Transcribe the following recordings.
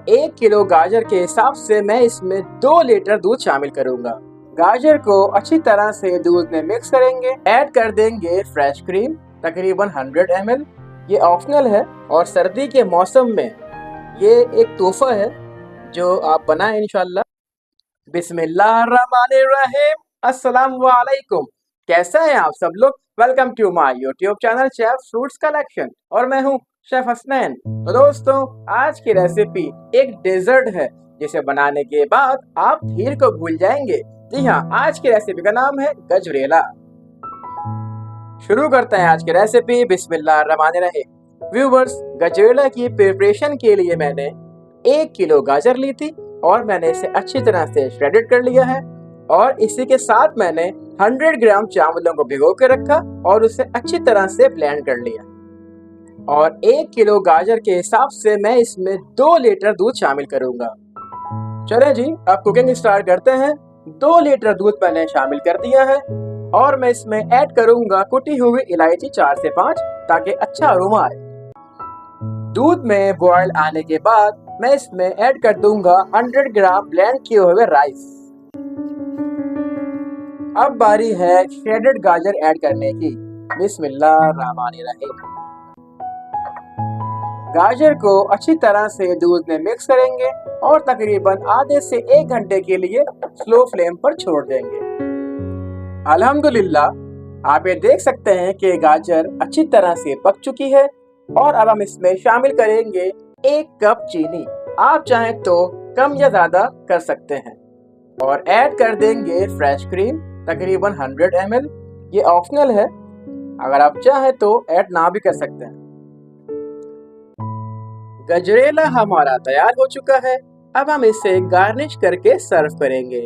और 1 किलो गाजर के हिसाब से मैं इसमें 2 लीटर दूध शामिल करूंगा। गाजर को अच्छी तरह से दूध में मिक्स करेंगे। ऐड कर देंगे फ्रेश क्रीम तकरीबन 100 ml। ये ऑप्शनल है और सर्दी के मौसम में ये एक तोहफा है जो आप बनाएं इंशाल्लाह। बिस्मिल्लाहिर्रहमानिर्रहीम। अस्सलाम वालेकुम। कैसे हैं आप सब लोग? Welcome to my YouTube channel chef fruits collection और मैं हूं शेफ हसनैन। तो दोस्तों, आज की रेसिपी एक डेजर्ट है जिसे बनाने के बाद आप खीर को भूल जाएंगे। जी हाँ, आज की रेसिपी का नाम है गजरेला। शुरू करते हैं आज की रेसिपी। बिस्मिल्लाहिर्रहमानिर्रहीम। व्यूवर्स, गजरेला की प्रिपरेशन के लिए मैंने 1 किलो गाजर ली थी और मैंने इसे अच्छी तरह से श्रेडेड कर लिया है और इसी के साथ मैंने 100 ग्राम चावलों को भिगो के रखा और उसे अच्छी तरह से ब्लेंड कर लिया। और 1 किलो गाजर के हिसाब से मैं इसमें 2 लीटर दूध शामिल करूंगा। चलें जी, अब कुकिंग स्टार्ट करते हैं। 2 लीटर दूध मैंने शामिल कर दिया है और मैं इसमें ऐड करूंगा कुटी हुई इलायची 4 से 5 ताकि अच्छा अरोमा आए। दूध में बॉयल आने के बाद मैं इसमें ऐड कर दूंगा 100 ग्राम ब्लेंड किए हुए राइस। अब बारी है श्रेडेड गाजर ऐड करने की। बिस्मिल्लाहिर्रहमानिर्रहीम। गाजर को अच्छी तरह से दूध में मिक्स करेंगे और तकरीबन आधे से 1 घंटे के लिए स्लो फ्लेम पर छोड़ देंगे। अल्हम्दुलिल्लाह, आप ये देख सकते हैं कि गाजर अच्छी तरह से पक चुकी है और अब हम इसमें शामिल करेंगे 1 कप चीनी। आप चाहें तो कम या ज्यादा कर सकते हैं। और ऐड कर देंगे फ्रेश क्रीम तकरीबन 100 ml। ये ऑप्शनल है, अगर आप चाहें तो ऐड ना भी कर सकते हैं। गजरेला हमारा तैयार हो चुका है। अब हम इसे गार्निश करके सर्व करेंगे।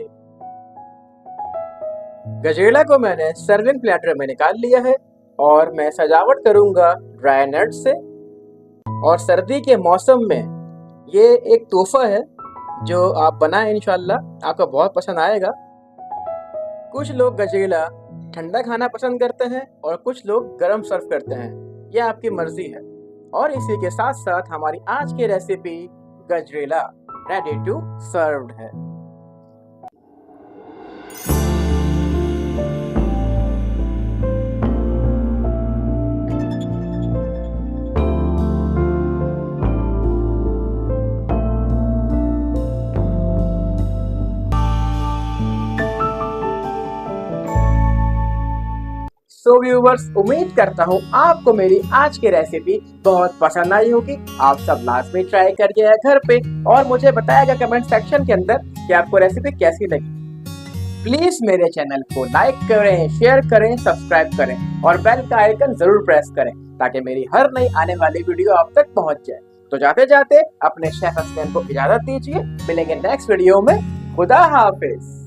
गजरेला को मैंने सर्विंग प्लेटर में निकाल लिया है और मैं सजावट करूंगा ड्राई नट से। और सर्दी के मौसम में ये एक तोहफा है जो आप बनाएं इंशाल्लाह, आपको बहुत पसंद आएगा। कुछ लोग गजरेला ठंडा खाना पसंद करते हैं और कुछ लोग गरम सर्व करते हैं, ये आपकी मर्जी है। और इसी के साथ साथ हमारी आज की recipe gajrela ready to served है। सो व्यूवर्स, उम्मीद करता हूँ आपको मेरी आज की रेसिपी बहुत पसंद आई होगी। आप सब लास्ट में ट्राई करके घर पे और मुझे बताएगा कमेंट सेक्शन के अंदर कि आपको रेसिपी कैसी लगी। प्लीज मेरे चैनल को लाइक करें, शेयर करें, सब्सक्राइब करें और बेल का आइकन जरूर प्रेस करें ताकि मेरी हर नई आने वाली वीडियो आप तक पहुँच जाए। तो जाते जाते अपने शेफ हसनैन को इजाजत दीजिए। मिलेंगे नेक्स्ट वीडियो में। खुदा हाफिज।